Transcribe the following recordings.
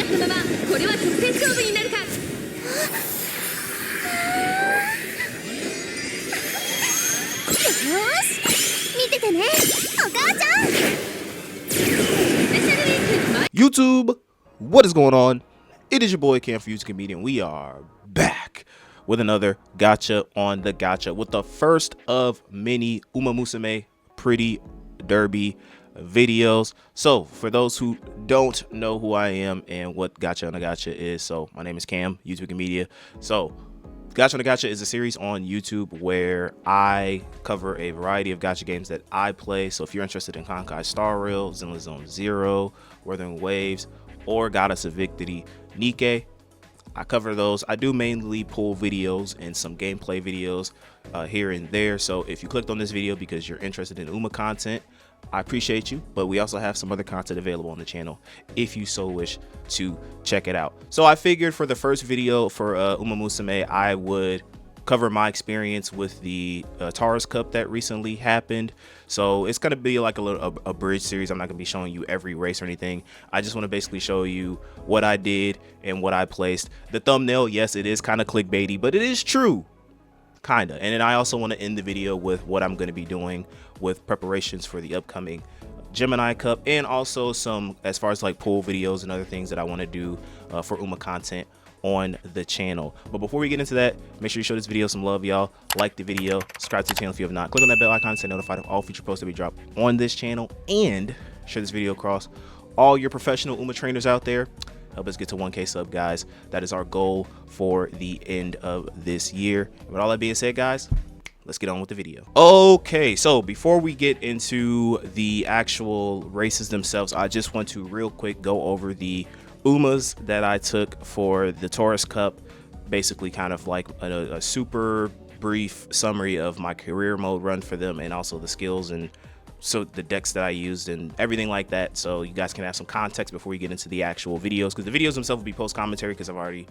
合ったままこれは直線勝負になるか。よし見ててねお母ちゃん。スペシャルウィーク YouTube, what is going on? It is your boy Cam for YouTube Comedian. We are back with another Gacha on the Gacha with the first of many Umamusume Pretty Derby videos. So for those who don't know who I am and what Gacha on the Gacha is, so my name is Cam, YouTube Comedian. So Gacha on the Gacha is a series on YouTube where I cover a variety of gacha games that I play. So if you're interested in Honkai Star Rail, Xenoblade Zone Zero, Wuthering Waves, or Goddess of Victory, Nikke, I cover those. I do mainly pull videos and some gameplay videos here and there. So if you clicked on this video because you're interested in Uma content, I appreciate you, but we also have some other content available on the channel if you so wish to check it out. So I figured for the first video for Umamusume, I would cover my experience with the Taurus Cup that recently happened. So it's going to be like a bridge series. I'm not going to be showing you every race or anything. I just want to basically show you what I did and what I placed. The thumbnail, yes, it is kind of clickbaity, but it is true. Kinda. And then I also want to end the video with what I'm going to be doing with preparations for the upcoming Gemini Cup, and also some as far as like pool videos and other things that I want to do for Uma content on the channel. But before we get into that, make sure you show this video some love, y'all. Like the video, subscribe to the channel if you have not, click on that bell icon to stay notified of all future posts that we drop on this channel, and share this video across all your professional Uma trainers out there. Help us get to 1K sub, guys. That is our goal for the end of this year. With all that being said, guys, let's get on with the video. Okay, so before we get into the actual races themselves, I just want to real quick go over the Umas that I took for the Taurus Cup. Basically kind of like a super brief summary of my career mode run for them, and also the skills and so the decks that I used and everything like that, so you guys can have some context before we get into the actual videos, because the videos themselves will be post commentary because I've already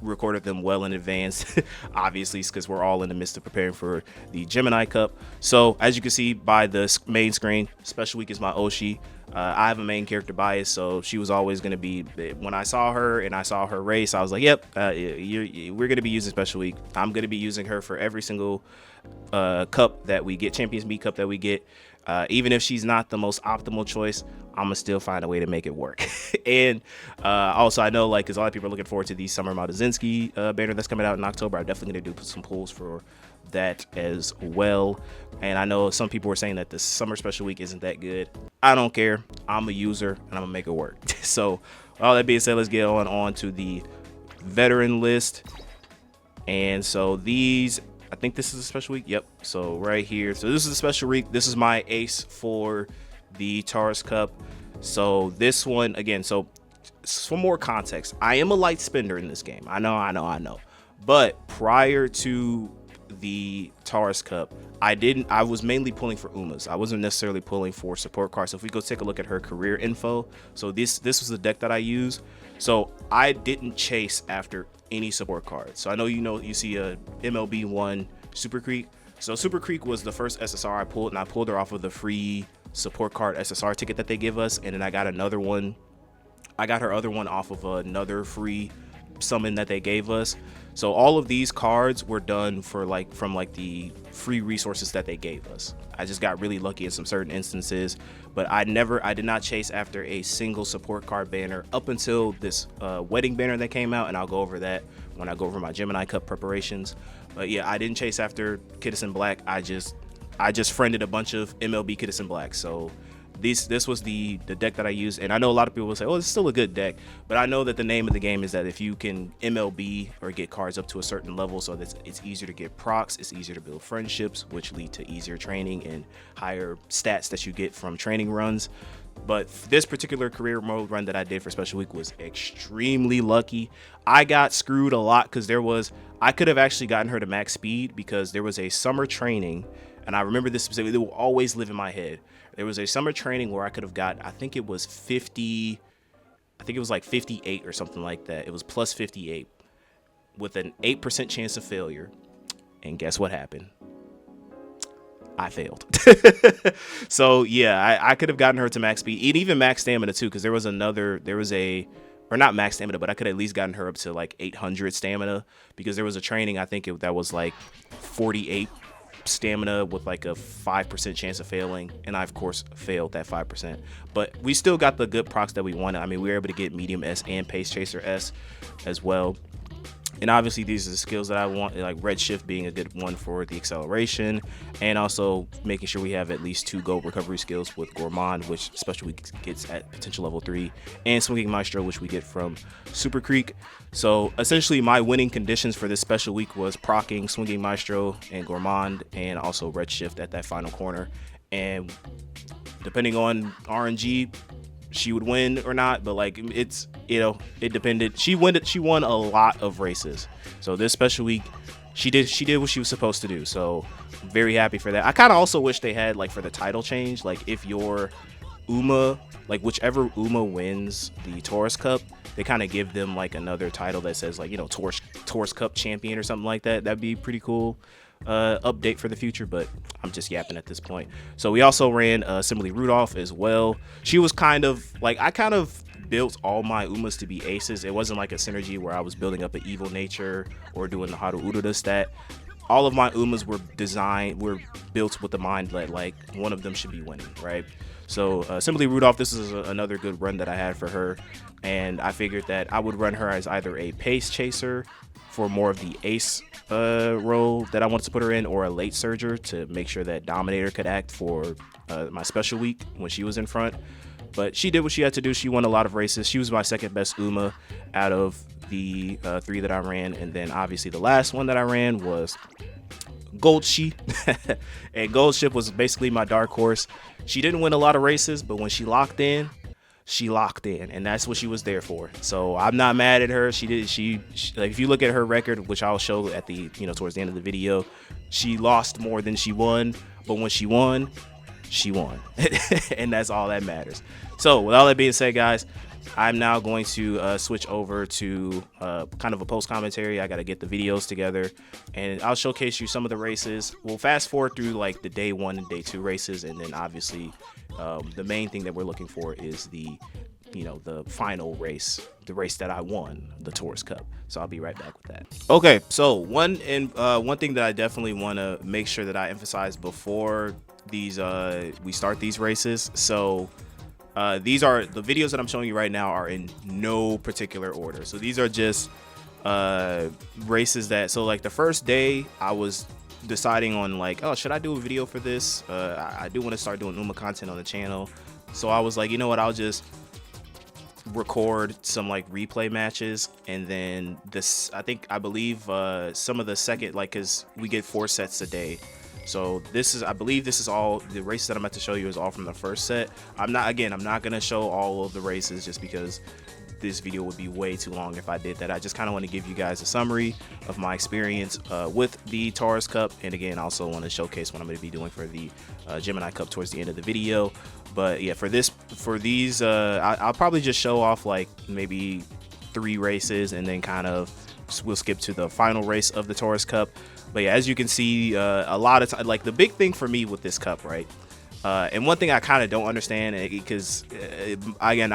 recorded them well in advance obviously, because we're all in the midst of preparing for the Gemini Cup. So as you can see by the main screen, Special Week is my Oshi. I have a main character bias, so she was always going to be, when I saw her and I saw her race, I was like, yep, we're going to be using Special Week. I'm going to be using her for every single cup that we get, Champions Meet Cup that we get. Even if she's not the most optimal choice, I'm gonna still find a way to make it work. And also, I know, like, because a lot of people are looking forward to the Summer Madazinski banner that's coming out in October. I'm definitely gonna do some pulls for that as well. And I know some people were saying that the Summer Special Week isn't that good. I don't care. I'm a user and I'm gonna make it work. So all that being said, let's get on to the veteran list. And so these, I think this is a special week. Yep. So right here. So this is a special week. This is my ace for the Taurus Cup. So this one again. So some more context. I am a light spender in this game. I know. But prior to the Taurus Cup, I was mainly pulling for Umas. I wasn't necessarily pulling for support cards. So if we go take a look at her career info, so this was the deck that I use. So I didn't chase after any support cards. So I know you see a MLB1 Super Creek. So Super Creek was the first SSR I pulled, and I pulled her off of the free support card SSR ticket that they give us, and then I got another one. I got her other one off of another free summon that they gave us. So all of these cards were done for from the free resources that they gave us. I just got really lucky in some certain instances, but I did not chase after a single support card banner up until this wedding banner that came out, and I'll go over that when I go over my Gemini Cup preparations. But yeah, I didn't chase after Kidison Black. I just friended a bunch of MLB Kidison Black. So this was the deck that I used, and I know a lot of people will say, oh, it's still a good deck, but I know that the name of the game is that if you can MLB or get cards up to a certain level, so that it's easier to get procs, it's easier to build friendships, which lead to easier training and higher stats that you get from training runs. But this particular career mode run that I did for Special Week was extremely lucky. I got screwed a lot because I could have actually gotten her to max speed, because there was a summer training, and I remember this specifically, it will always live in my head. There was a summer training where I could have got, I think it was 50, I think it was like 58 or something like that. It was plus 58 with an 8% chance of failure. And guess what happened? I failed. So yeah, I could have gotten her to max speed and even max stamina too, because there was a or not max stamina, but I could at least gotten her up to like 800 stamina, because there was a training, I think that was like 48 stamina with like a 5% chance of failing, and I of course failed that 5%, but we still got the good procs that we wanted. I mean, we were able to get medium S and pace chaser S as well. And obviously these are the skills that I want, like red shift being a good one for the acceleration, and also making sure we have at least 2 gold recovery skills with Gourmand, which special week gets at potential level 3, and Swinging Maestro, which we get from Super Creek. So essentially my winning conditions for this special week was procking Swinging Maestro and Gourmand, and also red shift at that final corner. And depending on RNG, she would win or not, but like it's, you know, it depended. She won a lot of races, so this special week she did what she was supposed to do, so very happy for that. I kind of also wish they had, like, for the title change, like if your Uma, like whichever Uma wins the Taurus Cup, they kind of give them like another title that says, like, you know, Taurus Cup champion or something like that. That'd be pretty cool update for the future, but I'm just yapping at this point. So we also ran Assembly Rudolph as well. She was kind of like, I kind of built all my Umas to be aces. It wasn't like a synergy where I was building up an evil nature or doing the Haru Urada stat. All of my Umas were built with the mind that like one of them should be winning, right? So Assembly Rudolph, this is another good run that I had for her, and I figured that I would run her as either a pace chaser for more of the ace role that I wanted to put her in, or a late surger to make sure that Dominator could act for my special week when she was in front. But she did what she had to do. She won a lot of races. She was my second best Uma out of the 3 that I ran. And then obviously the last one that I ran was Goldshi. And Goldship was basically my dark horse. She didn't win a lot of races, but when she locked in, and that's what she was there for. So I'm not mad at her. She like, if you look at her record, which I'll show at the, you know, towards the end of the video, she lost more than she won, but when she won, and that's all that matters. So with all that being said, guys, I'm now going to switch over to kind of a post commentary. I got to get the videos together, and I'll showcase you some of the races. We'll fast forward through like the day 1 and day 2 races, and then obviously the main thing that we're looking for is the, you know, the final race, the race that I won, the Taurus Cup. So I'll be right back with that. Okay, so one thing that I definitely want to make sure that I emphasize before these we start these races. So these are the videos that I'm showing you right now are in no particular order. So these are just races that, so like the first day I was deciding on like, oh, should I do a video for this? I do want to start doing Uma content on the channel. So I was like, you know what, I'll just record some like replay matches, and then this, I believe some of the second, like, because we get 4 sets a day. So this is, I believe this is all the races that I'm about to show you is all from the first set. I'm not gonna show all of the races just because this video would be way too long if I did that. I just kind of want to give you guys a summary of my experience with the Taurus Cup, and again, I also want to showcase what I'm going to be doing for the Gemini Cup towards the end of the video. But yeah, for these, I'll probably just show off like maybe 3 races, and then kind of we'll skip to the final race of the Taurus Cup. But yeah, as you can see, a lot of time, like the big thing for me with this cup, right? And one thing I kind of don't understand, because again,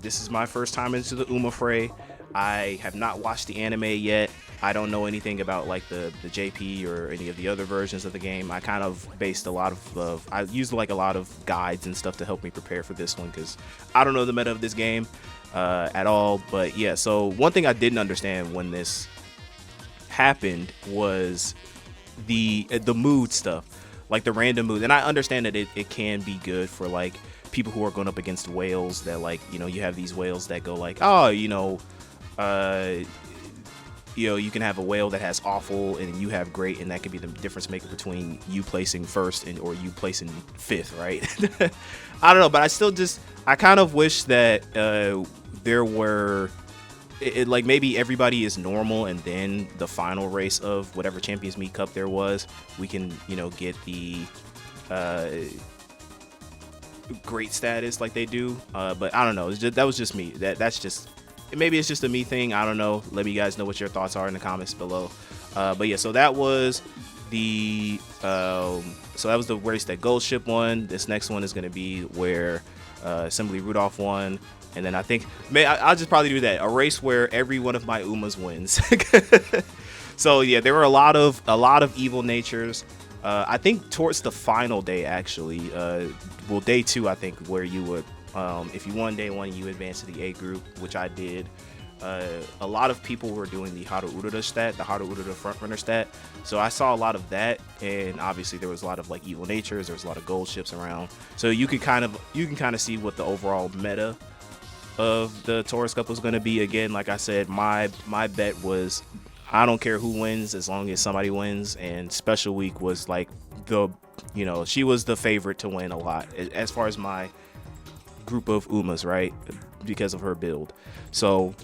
this is my first time into the Uma fray. I have not watched the anime yet. I don't know anything about like the JP or any of the other versions of the game. I kind of based a lot of I used like a lot of guides and stuff to help me prepare for this one, because I don't know the meta of this game at all. But yeah, so one thing I didn't understand when this happened was the mood stuff, like the random mood. And I understand that it can be good for like people who are going up against whales that, like, you know, you have these whales that go like, oh, you know, you can have a whale that has awful and you have great, and that could be the difference maker between you placing first or you placing 5th, right? I don't know, but I kind of wish that there were like maybe everybody is normal, and then the final race of whatever Champions Meet Cup there was, we can, you know, get the great status like they do. But I don't know, that was just me. That's just, maybe it's just a me thing, I don't know. Let me guys know what your thoughts are in the comments below. But yeah, so that was the So that was the race that Gold Ship won. This next one is going to be where Assembly Rudolph won. And then I think, I'll just probably do that. A race where every one of my Umas wins. So yeah, there were a lot of evil natures. I think towards the final day, actually, well, day 2, I think, where you would, if you won day 1, you advance to the A group, which I did. A lot of people were doing the Haru Urura stat, the Haru Urura frontrunner stat. So I saw a lot of that, and obviously there was a lot of like evil natures. There was a lot of gold ships around. So you can kind of see what the overall meta of the Taurus Cup was going to be. Again, like I said, my bet was I don't care who wins as long as somebody wins, and Special Week was like she was the favorite to win a lot as far as my group of Umas, right? Because of her build. So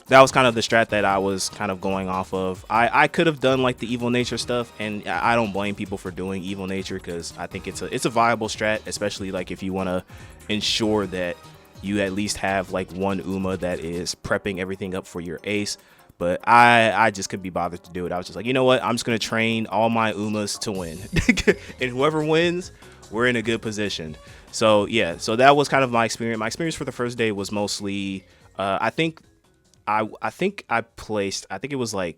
that was kind of the strat that I was kind of going off of. I could have done like the evil nature stuff, and I don't blame people for doing evil nature because I think it's a viable strat, especially like if you want to ensure that you at least have like one Uma that is prepping everything up for your ace. But I just couldn't be bothered to do it. I was just like, you know what? I'm just going to train all my Umas to win. And whoever wins, we're in a good position. So yeah, so that was kind of my experience. My experience for the first day was mostly, I think I placed, I think it was like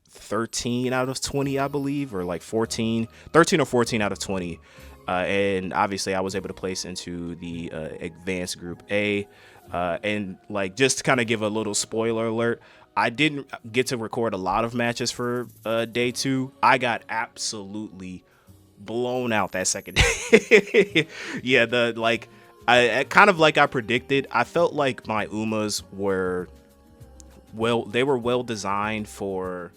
13 out of 20, I believe, or like 13 or 14 out of 20. And obviously I was able to place into the advanced group A. And like, just to kind of give a little spoiler alert, I didn't get to record a lot of matches for day 2. I got absolutely blown out that second day. Yeah, I kind of like I predicted. I felt like my Umas were well designed for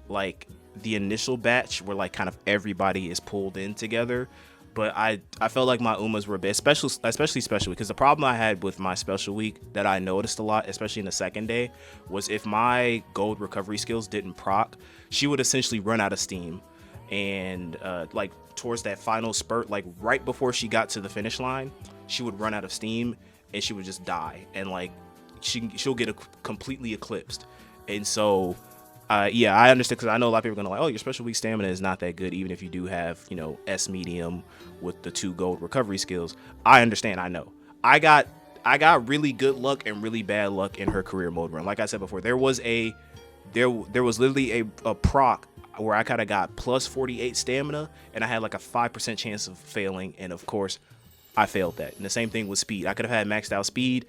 like the initial batch where like kind of everybody is pulled in together. But I felt like my Umas were a bit, especially special week, because the problem I had with my special week that I noticed a lot, especially in the second day, was if my gold recovery skills didn't proc, she would essentially run out of steam. And like towards that final spurt, like right before she got to the finish line, she would run out of steam and she would just die. And like she'll get completely eclipsed. And so yeah, I understand, because I know a lot of people are gonna like, oh, your special week stamina is not that good, even if you do have, S medium with the 2 gold recovery skills. I understand. I know. I got really good luck and really bad luck in her career mode run. Like I said before, there was literally a proc where I kind of got plus 48 stamina, and I had like a 5% chance of failing, and of course, I failed that. And the same thing with speed. I could have had maxed out speed.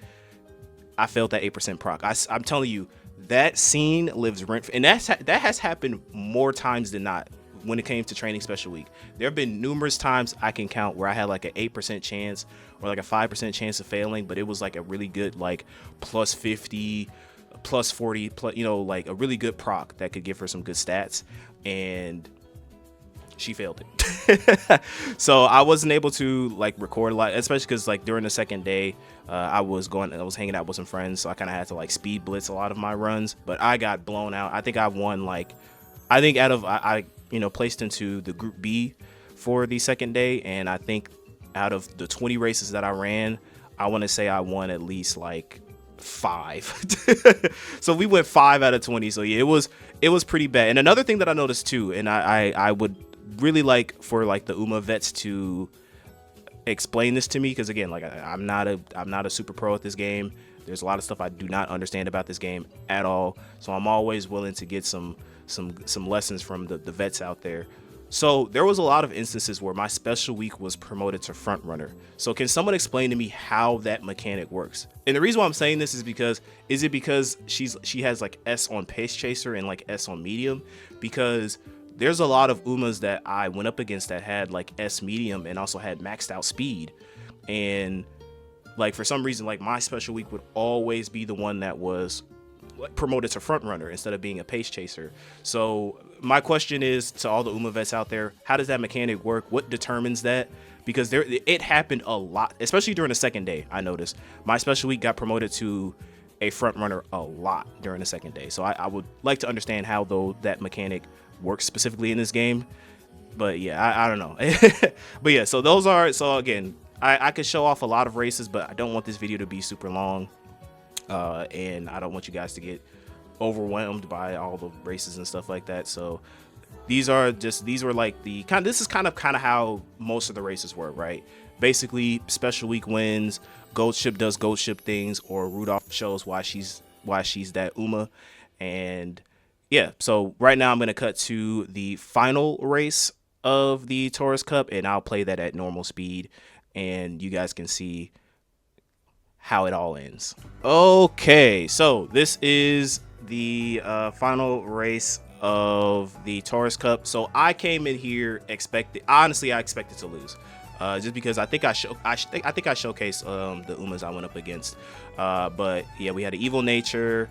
I failed that 8% proc. I'm telling you, that scene lives rent, and that has happened more times than not when it came to training special week. There have been numerous times I can count where I had like an 8% chance or like a 5% chance of failing, but it was like a really good like plus 50, plus 40, plus, like a really good proc that could give her some good stats, and she failed it. So I wasn't able to like record a lot, especially because like during the second day, I was hanging out with some friends, so I kind of had to like speed blitz a lot of my runs. But I got blown out. I think I won I placed into the group B for the second day, and I think out of the 20 races that I ran, I want to say I won at least like 5. So we went 5 out of 20. So yeah, it was pretty bad. And another thing that I noticed too, and I would really like for like the Uma vets to explain this to me, because again, like I'm not a super pro at this game. There's a lot of stuff I do not understand about this game at all, so I'm always willing to get some lessons from the vets out there. So there was a lot of instances where my special week was promoted to front runner. So can someone explain to me how that mechanic works? And the reason why I'm saying this is because she has like S on pace chaser and like S on medium? Because there's a lot of Umas that I went up against that had like S medium and also had maxed out speed. And like for some reason, like my special week would always be the one that was like promoted to front runner instead of being a pace chaser. So my question is to all the Uma vets out there, how does that mechanic work? What determines that? Because it happened a lot, especially during the second day. I noticed my special week got promoted to a front runner a lot during the second day. So I would like to understand how though that mechanic works specifically in this game. But yeah, I don't know. But yeah, so again, I could show off a lot of races, but I don't want this video to be super long. And I don't want you guys to get overwhelmed by all the races and stuff like that. So these were like the kind. This is kind of how most of the races work, right? Basically, special week wins. Gold ship does gold ship things, or Rudolph shows why she's that Uma, and yeah. So right now I'm gonna cut to the final race of the Taurus Cup, and I'll play that at normal speed, and you guys can see how it all ends. Okay, so this is the final race of the Taurus Cup. So I came in here I expected to lose, just because I think I showcased the Umas I went up against. But yeah, we had an evil nature.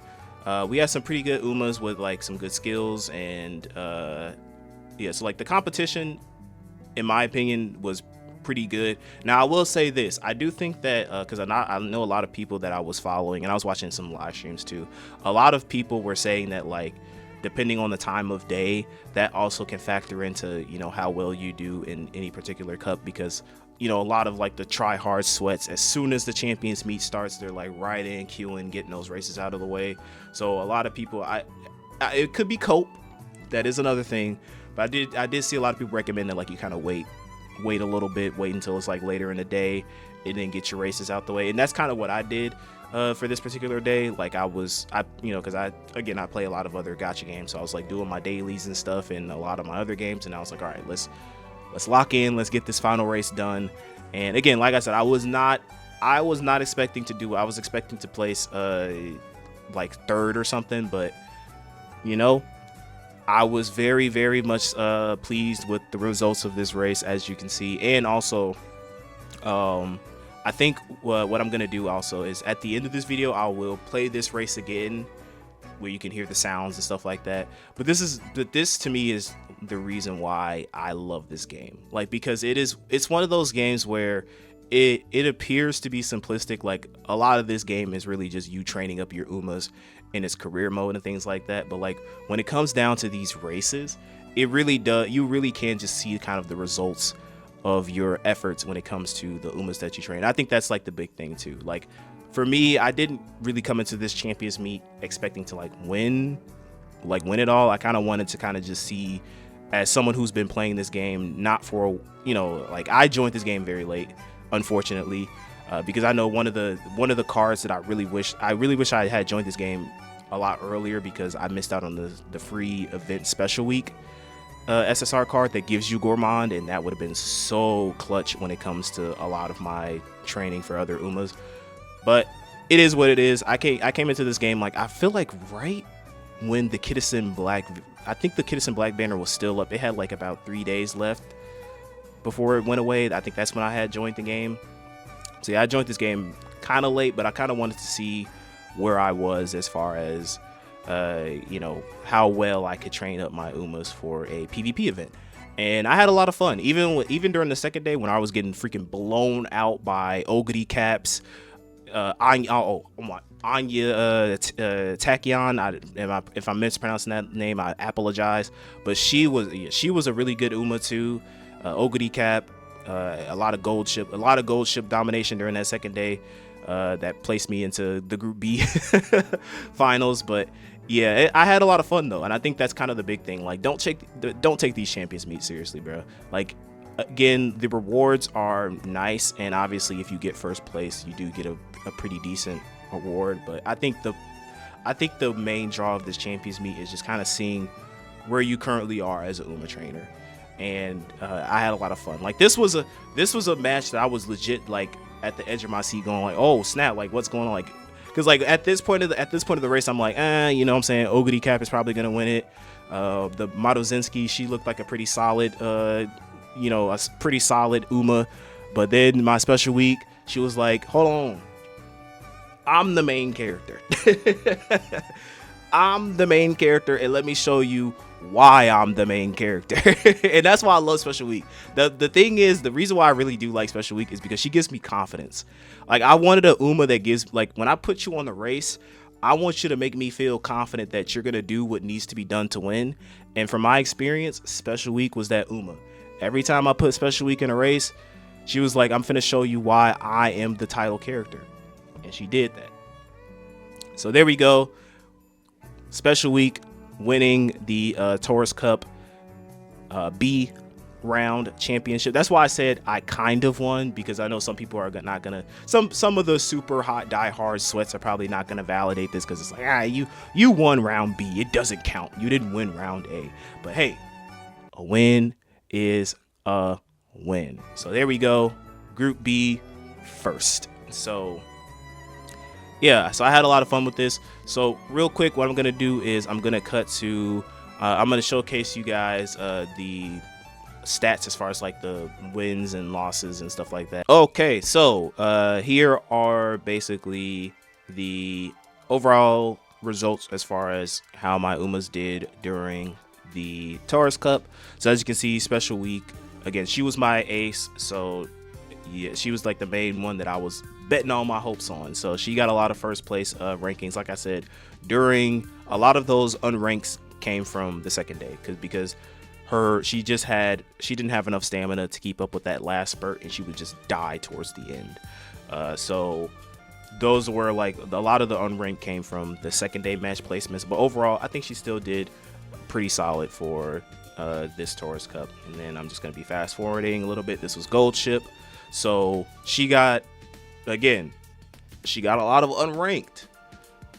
We had some pretty good Umas with like some good skills, and yeah, so like the competition, in my opinion, was pretty good. Now I will say this, I do think that because I know a lot of people that I was following, and I was watching some live streams too, a lot of people were saying that like depending on the time of day, that also can factor into, you know, how well you do in any particular cup, because you know, a lot of like the try hard sweats, as soon as the champions meet starts, they're like right in queuing, getting those races out of the way. So a lot of people, it could be cope, that is another thing, but I did see a lot of people recommend that like you kind of wait a little bit, wait until it's like later in the day, and then get your races out the way. And that's kind of what I did for this particular day. Like I you know, because I play a lot of other gacha games, so I was like doing my dailies and stuff and a lot of my other games, and I was like, all right, let's lock in, let's get this final race done. And again, like I said, I was not expecting to do, I was expecting to place like third or something, but you know, I was very, very much pleased with the results of this race, as you can see. And also, I think what I'm going to do also is at the end of this video, I will play this race again where you can hear the sounds and stuff like that. But this to me is the reason why I love this game. Like, because it's one of those games where it appears to be simplistic. Like, a lot of this game is really just you training up your Umas in its career mode and things like that. But like when it comes down to these races, it really does, you really can just see kind of the results of your efforts when it comes to the Umas that you train. I think that's like the big thing too. Like for me, I didn't really come into this champions meet expecting to win it all. I kind of wanted to kind of just see, as someone who's been playing this game, not for, you know, like I joined this game very late, unfortunately, because I know one of the cards that I really wish I had joined this game a lot earlier, because I missed out on the free event special week SSR card that gives you Gourmand, and that would have been so clutch when it comes to a lot of my training for other Umas. But it is what it is. I came into this game like, I feel like right when the Kidison Black, I think the Kidison Black banner was still up. It had like about 3 days left before it went away. I think that's when I had joined the game. So yeah, I joined this game kind of late, but I kind of wanted to see where I was as far as you know, how well I could train up my Umas for a PvP event. And I had a lot of fun, even during the second day when I was getting freaking blown out by Ogre Caps, Anya Tachyon. If I'm mispronouncing that name, I apologize. But she was a really good Uma too. Ogre Cap, a lot of gold ship domination during that second day. That placed me into the Group B finals. But yeah, I had a lot of fun though, and I think that's kind of the big thing. Like, don't take these champions meets seriously, bro. Like, again, the rewards are nice, and obviously if you get first place, you do get a pretty decent award. But I think the main draw of this champions meet is just kind of seeing where you currently are as a Uma trainer. And I had a lot of fun. Like, this was a match that I was legit like at the edge of my seat, going like, oh snap, like what's going on? Like, because like at this point of the race, I'm like, you know what I'm saying, Ogre Cap is probably gonna win it. The Madozinski, she looked like a pretty solid you know, a pretty solid Uma. But then my special week, she was like, hold on, I'm the main character. I'm the main character, and let me show you why I'm the main character. And that's why I love special week. The thing is, the reason why I really do like special week is because she gives me confidence. Like, I wanted a Uma that gives, like, when I put you on the race, I want you to make me feel confident that you're gonna do what needs to be done to win. And from my experience, special week was that Uma. Every time I put special week in a race, she was like, I'm finna show you why I am the title character. And she did that. So there we go. Special week winning the Taurus Cup. B round championship. That's why I said I kind of won, because I know some people are not gonna, some of the super hot diehard sweats are probably not gonna validate this, because it's like, you won round B, it doesn't count, you didn't win round A. But hey, a win is a win. So there we go, Group B first. So yeah, so I had a lot of fun with this. So real quick, what I'm gonna do is I'm gonna cut to I'm gonna showcase you guys the stats as far as like the wins and losses and stuff like that. Okay, so here are basically the overall results as far as how my Umas did during the Taurus Cup. So as you can see, special week, again, she was my ace, so yeah, she was like the main one that I was betting all my hopes on. So she got a lot of first place rankings. Like I said, during a lot of those unranks came from the second day, because she didn't have enough stamina to keep up with that last spurt, and she would just die towards the end. So those were like a lot of the unranked came from the second day match placements, but overall I think she still did pretty solid for this Taurus Cup. And then I'm just going to be fast forwarding a little bit. This was gold ship, so she got a lot of unranked,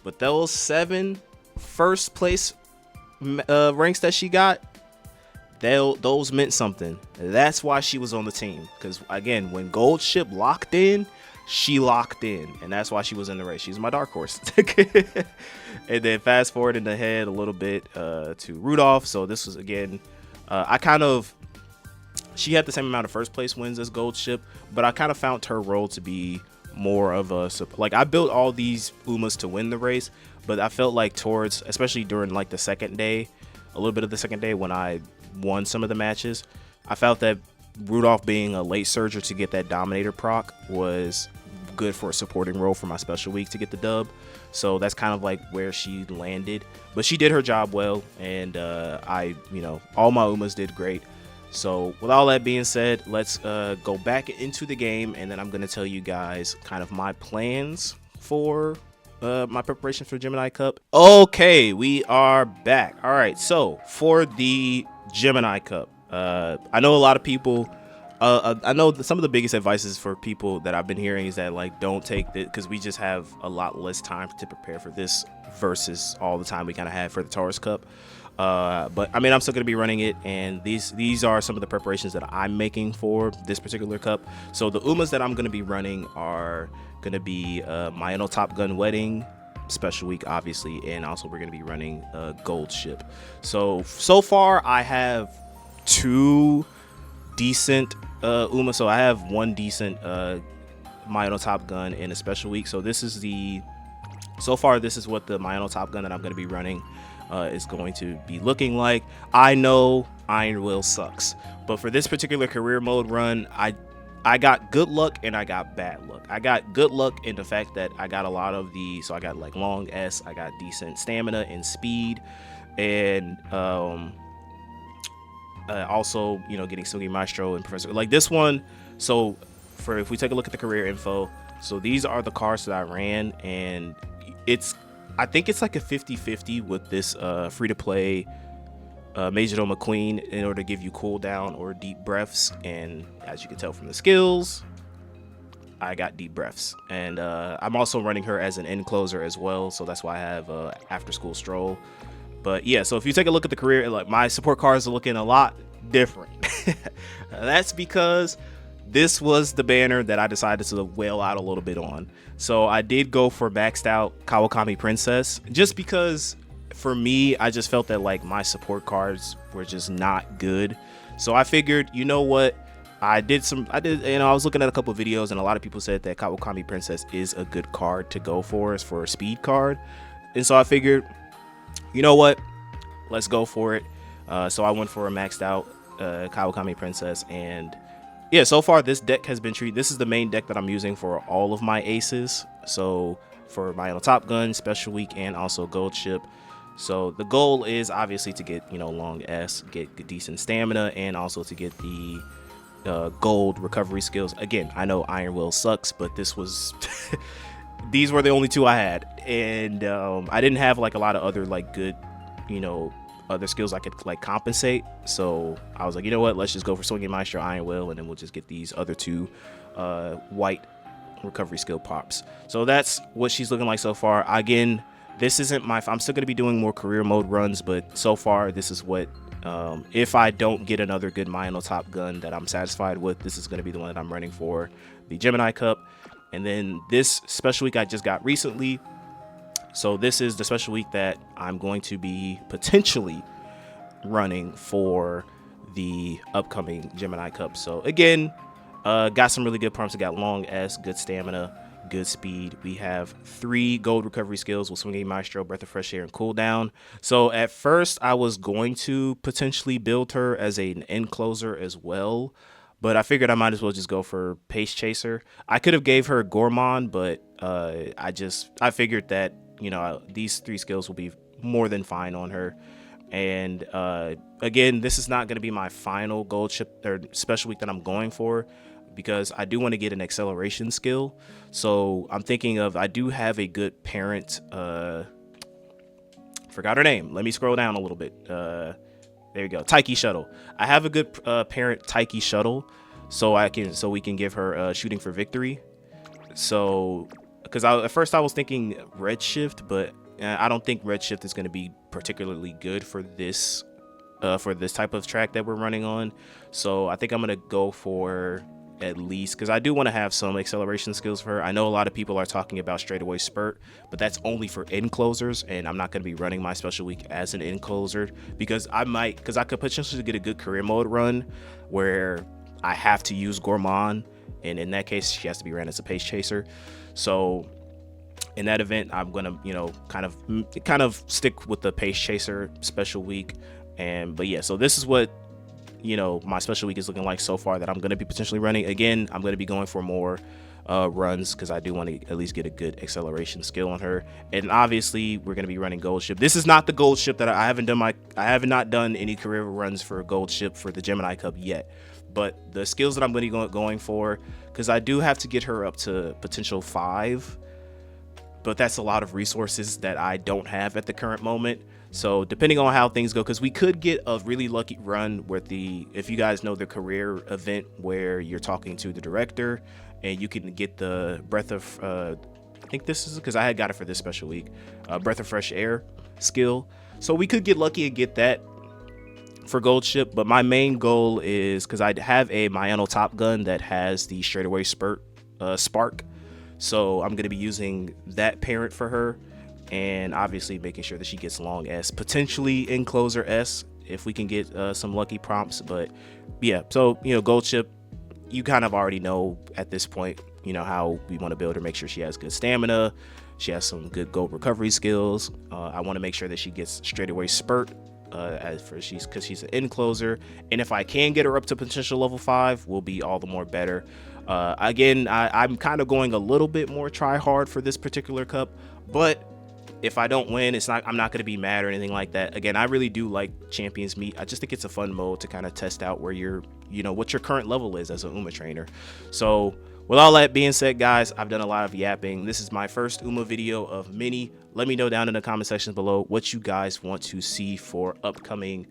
but those 7 first place ranks that she got, those meant something. That's why she was on the team, because again, when gold ship locked in, she locked in, and that's why she was in the race. She's my dark horse. And then fast forwarding ahead a little bit to Rudolph. So this was again, she had the same amount of first place wins as gold ship, but I kind of found her role to be more of a, like, I built all these Umas to win the race, but I felt like towards, especially during like the second day, a little bit of the second day when I won some of the matches, I felt that Rudolph being a late surger to get that Dominator proc was good for a supporting role for my special week to get the dub. So that's kind of like where she landed, but she did her job well, and all my Umas did great. So with all that being said, let's go back into the game, and then I'm going to tell you guys kind of my plans for my preparation for Gemini Cup. Okay, we are back. All right, so for the Gemini Cup, I know a lot of people, I know some of the biggest advices for people that I've been hearing is that, like, don't take it, because we just have a lot less time to prepare for this versus all the time we kind of had for the Taurus Cup. But I mean, I'm still going to be running it, and these are some of the preparations that I'm making for this particular cup. So the Umas that I'm going to be running are going to be my Top Gun Wedding special week, obviously, and also we're going to be running gold ship. So far I have 2 decent Uma. So I have 1 decent Mino Top Gun in a special week. So this is what the Mino Top Gun that I'm going to be running is going to be looking like. I know Iron Will sucks, but for this particular career mode run, I got good luck and I got bad luck. I got good luck in the fact that I got a lot of so I got like long S, I got decent stamina and speed, and also, getting Sugi Maestro and Professor, like this one. So if we take a look at the career info, so these are the cards that I ran, and I think it's like a 50-50 with this free-to-play Major McQueen in order to give you cooldown or deep breaths. And as you can tell from the skills, I got deep breaths. And I'm also running her as an end closer as well, so that's why I have After School Stroll. But yeah, so if you take a look at the career, like, my support cards are looking a lot different. That's because this was the banner that I decided to wail out a little bit on. So I did go for maxed out Kawakami Princess, just because for me, I just felt that like my support cards were just not good. So I figured, you know what? I was looking at a couple of videos, and a lot of people said that Kawakami Princess is a good card to go for, as for a speed card. And so I figured, you know what? Let's go for it. So I went for a maxed out Kawakami Princess, and yeah, so far this deck has been treated. This is the main deck that I'm using for all of my aces. So for my Top Gun, Special Week, and also Gold Ship. So the goal is obviously to get, long S, get decent stamina, and also to get the gold recovery skills. Again, I know Iron Will sucks, but this was these were the only 2 I had, and I didn't have like a lot of other like good, other skills I could like compensate. So I was like, you know what, let's just go for Swinging Maestro, Iron Will, and then we'll just get these other two white recovery skill pops. So that's what she's looking like so far. Again, this isn't my, I'm still going to be doing more career mode runs, but so far this is what, if I don't get another good Mino Top Gun that I'm satisfied with, this is going to be the one that I'm running for the Gemini Cup. And then this special week I just got recently, so this is the special week that I'm going to be potentially running for the upcoming Gemini Cup. So again, got some really good prompts. I got long S, good stamina, good speed. We have 3 gold recovery skills with Swinging Maestro, Breath of Fresh Air, and Cooldown. So at first I was going to potentially build her as an end closer as well, but I figured I might as well just go for Pace Chaser. I could have gave her Gourmand, but I figured that, you know, these 3 skills will be more than fine on her. And again, this is not going to be my final gold ship or special week that I'm going for, because I do want to get an acceleration skill. So I'm thinking of, I do have a good parent, forgot her name. Let me scroll down a little bit. There you go. Taiki Shuttle. I have a good parent Taiki Shuttle, so we can give her shooting for victory. So, because at first I was thinking Redshift, but I don't think Redshift is going to be particularly good for this type of track that we're running on. So I think I'm going to go for, at least, because I do want to have some acceleration skills for her. I know a lot of people are talking about straightaway spurt, but that's only for end closers, and I'm not going to be running my special week as an end closer, because I could potentially get a good career mode run where I have to use Gourmand, and in that case she has to be ran as a pace chaser. So in that event, I'm gonna, you know, kind of stick with the pace chaser special week. But yeah, so this is what, you know, my special week is looking like so far that I'm gonna be potentially running. Again, I'm gonna be going for more runs, because I do want to at least get a good acceleration skill on her. And obviously we're gonna be running gold ship. This is not the gold ship that I have not done any career runs for gold ship for the Gemini Cup yet. But the skills that I'm going to be going for, because I do have to get her up to potential 5, but that's a lot of resources that I don't have at the current moment. So depending on how things go, because we could get a really lucky run with if you guys know the career event where you're talking to the director and you can get the Breath of, I think this is, because I had got it for this special week, Breath of Fresh Air skill. So we could get lucky and get that for gold ship, but my main goal is, because I have a Mino Top Gun that has the straightaway spurt spark, so I'm going to be using that parent for her, and obviously making sure that she gets long S, potentially in closer S if we can get some lucky prompts. But yeah, so, you know, gold ship, you kind of already know at this point, you know, how we want to build her. Make sure she has good stamina, she has some good gold recovery skills. I want to make sure that she gets straightaway spurt, because she's an end closer, and if I can get her up to potential level 5, will be all the more better. Again, I'm kind of going a little bit more try hard for this particular cup, but if I don't win, I'm not going to be mad or anything like that. Again, I really do like Champions Meet. I just think it's a fun mode to kind of test out where what your current level is as an Uma trainer. So with all that being said, guys, I've done a lot of yapping. This is my first Uma video of many. Let me know down in the comment sections below what you guys want to see for upcoming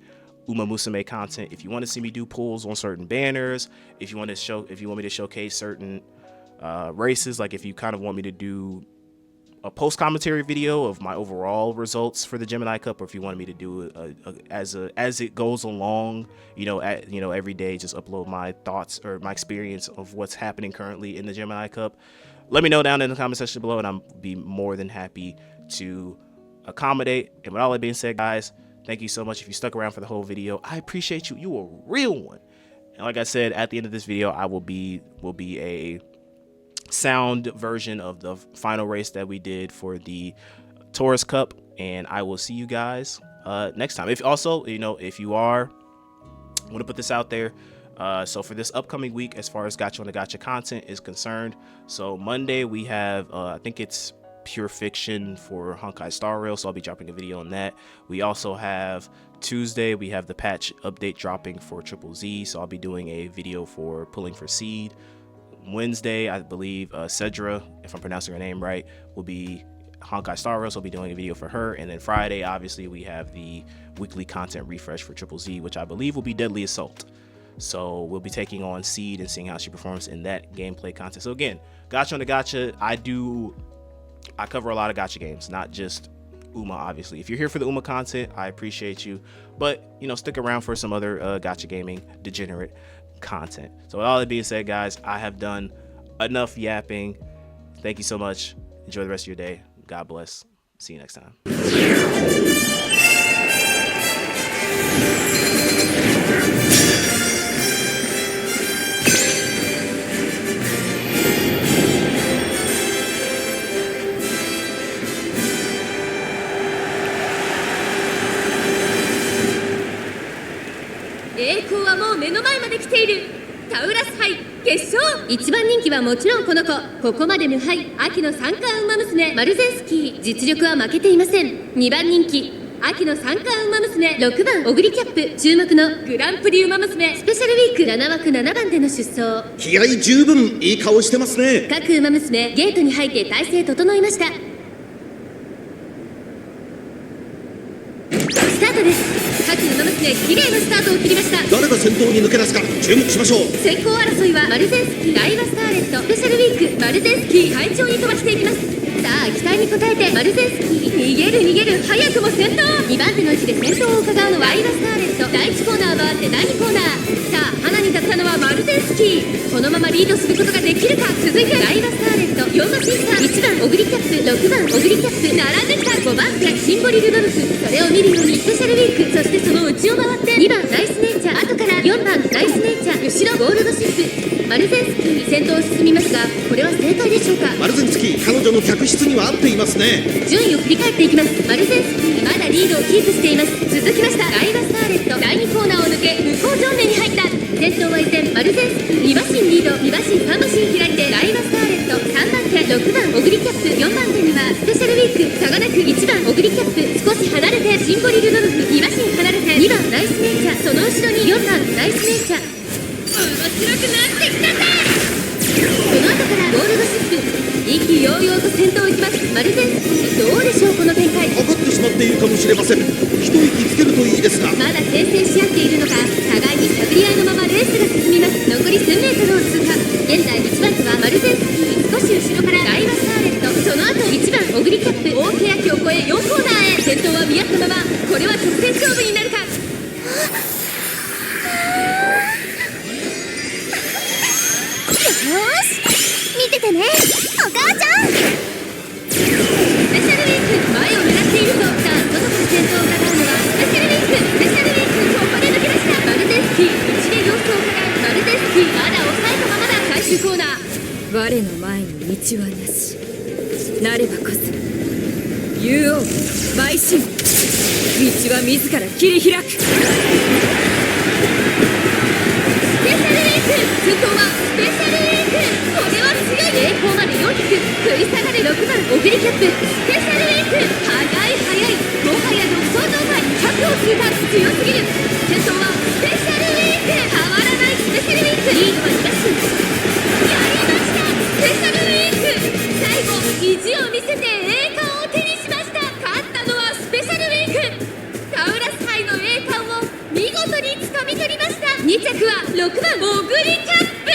Umamusume content. If you want to see me do pulls on certain banners, if you want me to showcase certain races, like if you kind of want me to do a post commentary video of my overall results for the Gemini Cup, or if you wanted me to do as it goes along, every day, just upload my thoughts or my experience of what's happening currently in the Gemini Cup. Let me know down in the comment section below, and I'll be more than happy to accommodate. And with all that being said, guys, thank you so much if you stuck around for the whole video. I appreciate you. You a real one. And like I said, at the end of this video, I will be a sound version of the final race that we did for the Taurus Cup, and I will see you guys next time. If you are, I want to put this out there, so for this upcoming week, as far as Gacha on the Gacha content is concerned, so Monday we have I think it's Pure Fiction for Honkai Star Rail, so I'll be dropping a video on that. We also have Tuesday, we have the patch update dropping for Triple Z, so I'll be doing a video for pulling for Seed. Wednesday, I believe Cedra, if I'm pronouncing her name right, will be Honkai Star Rails will be doing a video for her, and then Friday, obviously, we have the weekly content refresh for Triple Z, which I believe will be Deadly Assault. So we'll be taking on Seed and seeing how she performs in that gameplay content. So again, Gacha on the Gacha, I cover a lot of Gacha games, not just Uma, obviously. If you're here for the Uma content, I appreciate you, but stick around for some other Gacha gaming degenerate content. So with all that being said, guys, I have done enough yapping. Thank you so much. Enjoy the rest of your day. God bless. See you next time. 栄光はもう目の前まで来ている。タウラス杯決勝、一番人気はもちろんこの子。ここまで無敗、秋の三冠ウマ娘マルゼンスキー。実力は負けていません。2番人気秋の三冠ウマ娘6番オグリキャップ。注目のグランプリウマ娘スペシャルウィーク7枠7番での出走。気合十分いい顔してますね。各ウマ娘ゲートに入って体勢整いました。スタートです。各ウマ娘綺麗なスタートを切りました。誰が先頭に抜け出すか注目しましょう。先行争いはマルゼンスキー、ダイワスターレット、スペシャルウィーク、マルゼンスキー快調に飛ばしていきます。さあ期待に応えてマルゼンスキー逃げる早くも先頭。2番手の位置で先頭を伺うのはダイワスターレット。第1コーナー回って第2コーナー。さあ花に立ったのはマルゼンスキー。このままリードすることができるか。続いてダイワスターレット、4馬審査、1番オグリキャップ、6番オグリキャップ、並んできた。5番手シンボリルドルフ。それを見るようにスペシャルウィーク、そしてその内を回って2番ナイスネイチャー、後から4番ナイスネイチャー、後ろゴールドシップ。マルゼンスキー先頭を進みますが、これは正解でしょうか。マルゼンスキー彼女の客室には合っていますね。順位を振り返っていきます。マルゼンスキーまだリードをキープしています。続きましたダイワスターレット、第2コーナーを抜け向こう上面に入った。先頭は依然マルゼンスキー、2馬身リード、2馬身3馬身開いてダイワスターレット、3番手6番オグリキャップ、4番手にはスペシャルウィーク、差がなく1番オグリキャップ、少し離れてシンボリルドルフ、2馬身離れて2番ナイスネイチャー、その後ろに4番ナイスネイチャー。面白くなってきたぜ。その後からゴールドシップ、意気揚々と先頭を行きます。マルゼンスキーどうでしょうこの展開。かかってしまっているかもしれません。一息つけるといいですが、まだ牽制し合っているのか、互いに探り合いのままレースが進みます。残り1000メートルを通過。現在1番手はマルゼンスキー、少し後ろからダイワスターレット、その後1番オグリキャップ、大欅を越え4コーナーへ。先頭は見合ったまま、これは直線勝負になるか。よーし見ててねお母ちゃん。スペシャルウィーク前を狙っているぞ。さあ外から先頭を伺うのはスペシャルウィーク。スペシャルウィークここで抜け出した。マルゼンスキー内で様子を伺う。マルゼンスキーまだ抑えたままだ。最終コーナー。我の前に道はなし。なればこそ竜王邁進。道は自ら切り開く。スペシャルウィーク先頭はスペシャルウィーク。これは強い。栄光まで400、食い下がる6番オグリキャップ。スペシャルウィーク速い、もはや独走状態。100を通過、強すぎる。先頭はスペシャルウィーク、変わらないスペシャルウィーク。リードは2馬身。やりましたスペシャルウィーク。最後意地を見せて栄冠を手にしました。勝ったのはスペシャルウィーク。タウラス杯の栄冠を見事に掴み取りました。2着は6番オグリキャップ。